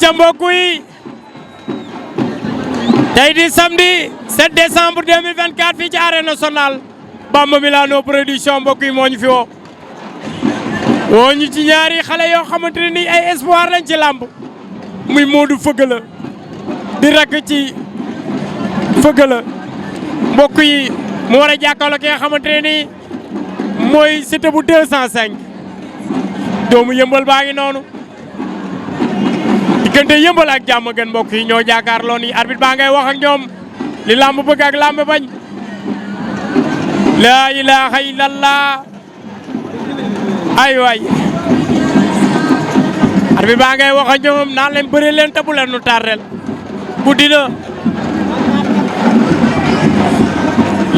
ca mbokk yi tey di samedi 7 décembre 2024 fii ci arène nationale Bamba Milano production mbokk yi moo ñu fi woo ñu ci ñaari xale yoo xamante ne ni ay espoir lañ ci làmb muy Modou Feugeula di rakk ci Feugeula mbokk yi mu war a jàkkaarloo ki nga xamante ne ni mooy Siteu bu 205 doomu yëmbal baa ngi noonu diggante yëmbal ak jàmm gën mbokk yi ñoo jàkkaarloo ni arbitre baa ngay wax ak ñoom li làmb bëgg ak làmb bañ laa ilaaha illallah ay waay arbitre baa ngay wax ak ñoom naan leen bëre leen te bu leen nu tardel guddi na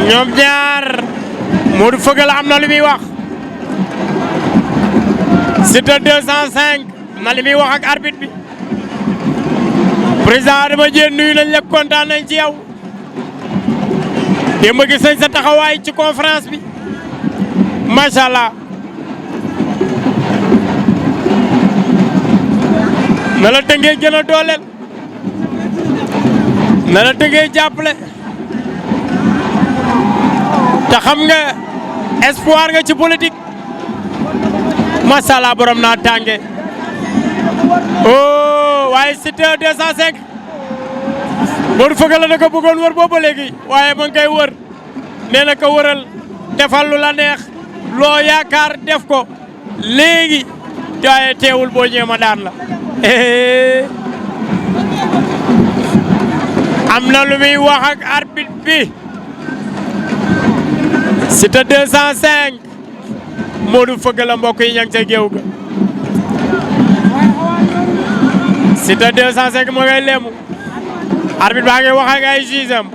ñoom ñaar Modou Feugeula am na lu muy wax Siteu 205 na li muy wax ak arbitre bi président Adama Diène nuyu nañ la kontaan nañ ci yow démb gis nañ sa taxawaay ci conférence bi macha allah na la tëngee gën a dooleel na la tëngee jàppale te xam nga espoir nga ci politique macha allah borom naa tànge oh waaye Siteu 205 Modou Feugeula na ko bëggoon wër boobu ba léegi waaye ma ngi koy wër nee na ko wëral defal lu la neex loo yaakaar def ko léegi waaye teewul boo ñëwee ma daan la am na lu muy wax ak arbitre bi Siteu 205 Modou Feugeula mbokk yi ña ngi ca géew ga Siteu 205 moo ngay lemu arbitre baa ngi wax ak ay jugeem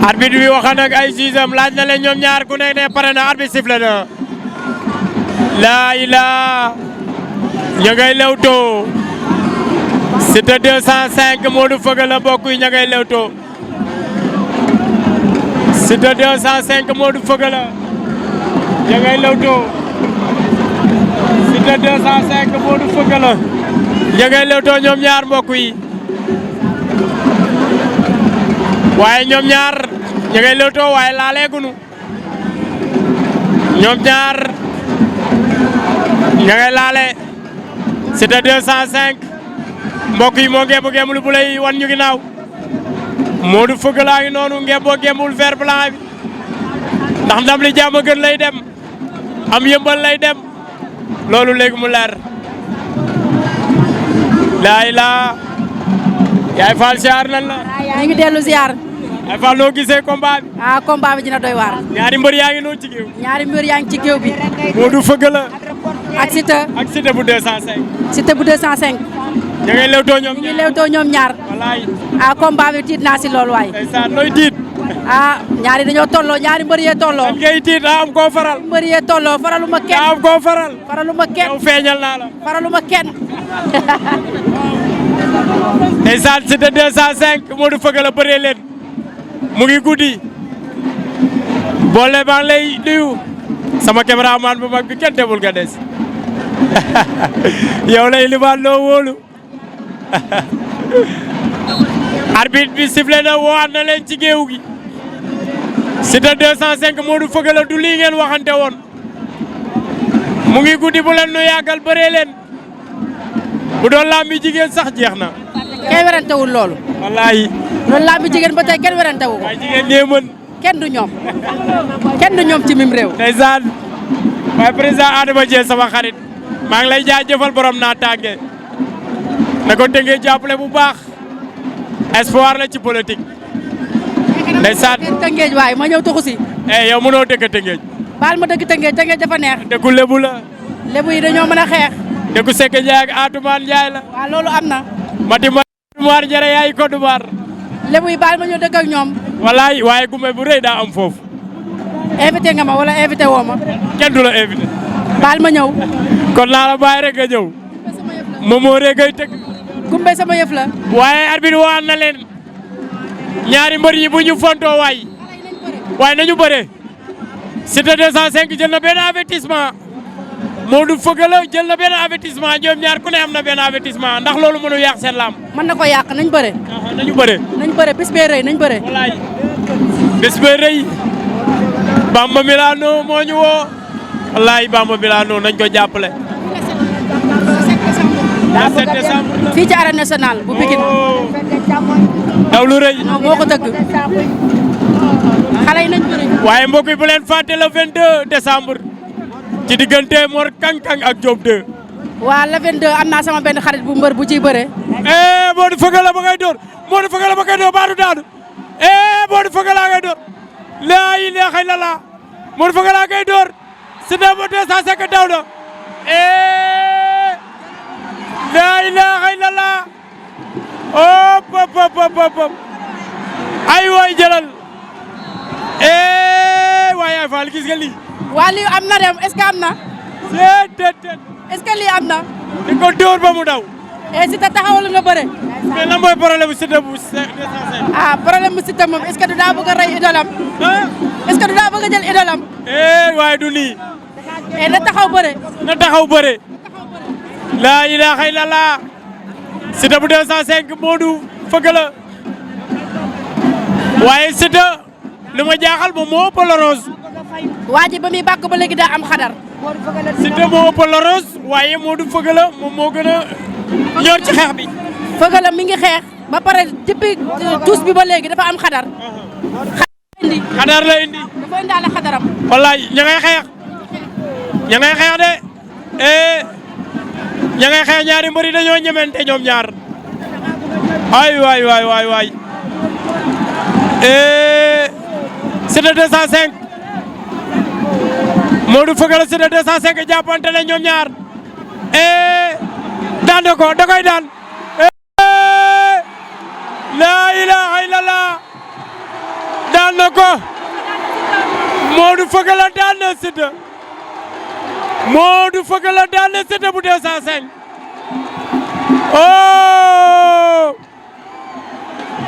arbitre bi wax ak ay jugeem laaj na leen ñoom ñaar ku nekk ne pare na arbitre sifflé na laa ilaa ña ngay lewtoo Siteu 205 Modou Feugeula mbokk yi ña ngay lewtoo Siteu 205 Modou Feugeula ña ngay lewtoo Siteu 205 Modou Feugeula ña ngay lewtoo ñoom ñaar mbokk yi waaye ñoom ñaar ña ngay lewtoo waaye laaleegunu ñoom ñaar ña ngay laale Siteu 205 mbokk yi moo ngeem lu bu lay wan ñu ginnaaw Modou Feugeula ngi noonu ngeem boo ngeemul vert blanc bi ndax ndam li jàmm gën lay dem am yëmbal lay dem loolu léegi mu leer laay laa yaay Fall ziar nan la. yaa ngi dellu ziar. yaay Fall noo gisee combat bi. combat bi dina doy waar. ñaari mbër yaa ngi noonu ci géew. ñaari mbër yaa ngi ci géew bi. Modou Feugeula. ak Siteu. ak Siteu bu 205. Siteu bu 205. ña ngay lewtoo ñoom ñu ngi lewtoo ñoom ñaar. wallaay. combat bi tiit naa si loolu waay. ndeysaan nooy tiit. ñaari dañoo tolloo ñaari mbër yee tolloo. lan ngay tiit daa am koo faral. mbër yee tolloo faraluma kenn. daa am koo faral. faraluma kenn yow feeñal naa la. faraluma kenn. ndeysaan Siteu 205 Modou Feugeula bëree leen mu ngi guddi boole maa ngi lay nuyu sama cameraman bu mag bi kenn demul nga des yow lay limaan loo wóolu arbitre bi sifflé na woowaat na leen ci géew gi Siteu 205 Modou Feugeula du lii ngeen waxante woon mu ngi guddi bu leen nu yàggal bëree leen bu doon lambi jigéen sax jeex na. kenn werantewul loolu. wallaahi. loolu lambi jigéen ba tey kenn werantewu ko. waaye jigéen ñee mën. kenn du ñoom. kenn du ñoom ci mim réew. ndeysaan waaye président Adama Diène sama xarit maa ngi lay jaajëfal borom naa tàngee na ko tëngee jàppale bu baax espoir la ci politique. ndeysaan Tëngéej waay ma ñëw tuxu si. yow mënoo dëkk Tëngéej. baal ma dëkk Tëngéej dafa neex. dëkku Lebu la. Lebu yi dañoo mën a xeex. dëkku Seck Ndiaye ak Atoumane Ndiaye la. waaw loolu am na. Mati Mar Jara yaay ko Dubar. Lebu yi baal ma ñëw dëkk ak ñoom. walaay waaye gumbe bu rëy daa am foofu. invité nga ma wala invité woo ma. kenn du la invité. baal ma ñëw. kon naa la bàyyi rek nga ñëw. moomoo rek ngay tëgg. gumbe sama yëf la. waaye arbitre waan na leen ñaari mbër yi bu ñu fontoo waay waaye nañu bëre Siteu 205 jël na benn avertissement Modou Feugeula jël na benn avertissement ñoom ñaar ku ne am na benn avertissement ndax loolu mënu yàq seen lamb. mën na ko yàq nañ bëre. nañu bëre. nañ bëre bis bee rëy nañ bëre. walaay bis bee rëy Bamba Milano moo ñu woo walaay Bamba Milano nañ ko jàppale. le 7 décembre. fii ci arène nationale bu Pikine. daw lu rëy. moo ko tëgg. xale yi nañ bëre. waaye mbokk yi bu leen fàtte le 22 décembre. ci diggante Mor Kang-Kang ak Diop 2. waa le 22 am naa sama benn xarit bu mbër bu ciy bëre. Modou Feugeula ba ngay door Modou Feugeula ba ngay door baatu daanu Modou Feugeula ngay door laa ilaaha illallah Modou Feugeula ngay door Siteu bu 205 daw na laa ilaaha illallah hop ay waay jëlal waay ay Fall gis nga lii waa lii am na dem est-ce que am na. est-ce que lii am na. di ko dóor ba mu daw. Siteu taxawal nga bëre. mais lan mooy problème bu Siteu bu 205. problème bu Siteu moom est-ce que du daa bëgg a rey idolam. est-ce que du daa bëgg a jël idolam. waaye du nii. na taxaw bëre. na taxaw bëre. laa ilaaha illallah. Siteu bu 205 Modou Feugeula. waaye Siteu li ma jaaxal moom moo ëpp la rose. waa ji ba muy bàkk ba léegi daa am xadar. Siteu moo ëpp la rose waaye Modou Feugeula moom moo gën a ñor ci xeex bi. Feugeula mi ngi xeex ba pare depuis tuus bi ba léegi dafa am xadar. xadar la indi. dafa indaale xadaram. wallaay ña ngay xeex. ña ngay xeex de. ña ngay xeex ñaari mbëri dañoo ñemente ñoom ñaar. ay waay. Siteu 205. Modou Feugeula Siteu 205 jàppante ne ñoom ñaar daan na ko da koy daan laa ilaaha illallah daan na ko Modou Feugeula daan na Siteu Modou Feugeula daan na Siteu bu 205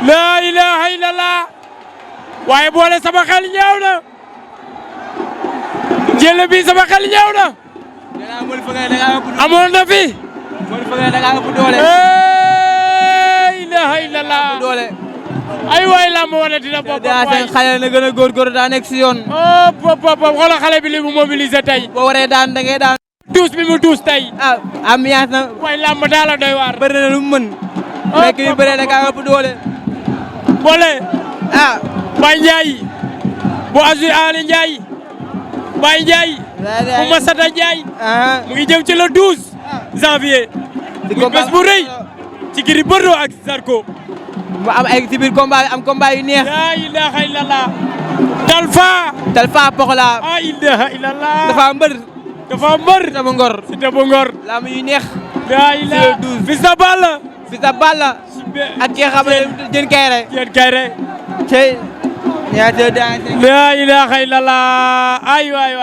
laa ilaaha illallah waaye boole sama xel ñaaw na jël bi sama xel ñëw na. amoon na fi. Modou Feugeula da ngaa ëpp doole. ilaha illallah. ay waay lamb wala dina bopp waay. xale na gën a góorgóorlu daa nekk si yoon. xoolal xale bi li mu mobilisé tey. boo waree daan da ngay daan. tuus bi mu tuus tey. ambiance na. waay lamb daal la doy waar. bëri na lu mu mën. fekk yu bëree da ngaa ëpp doole. boole. Baye Ndiaye. bu Azur Ali Ndiaye. Baye Ndiaye. bu Masata Ndiaye. mu ngi jëm ci le 12 janvier. di muy bés bu rëy. ci Gris Bordeaux ak Zarko. mu am ay ci biir combat am combat yu neex. la ilaha illallah. Talfa Pokola. la ilaha illallah. dafa mbër. Siteu bu Ngor. Siteu bu Ngor. lamb yu neex. la ilaha Fils de Balla. Fils de Balla. ak ki nga xam ne Diène Kaïré. Diène Kaïré. tey. la ilaha illallah. ay waay.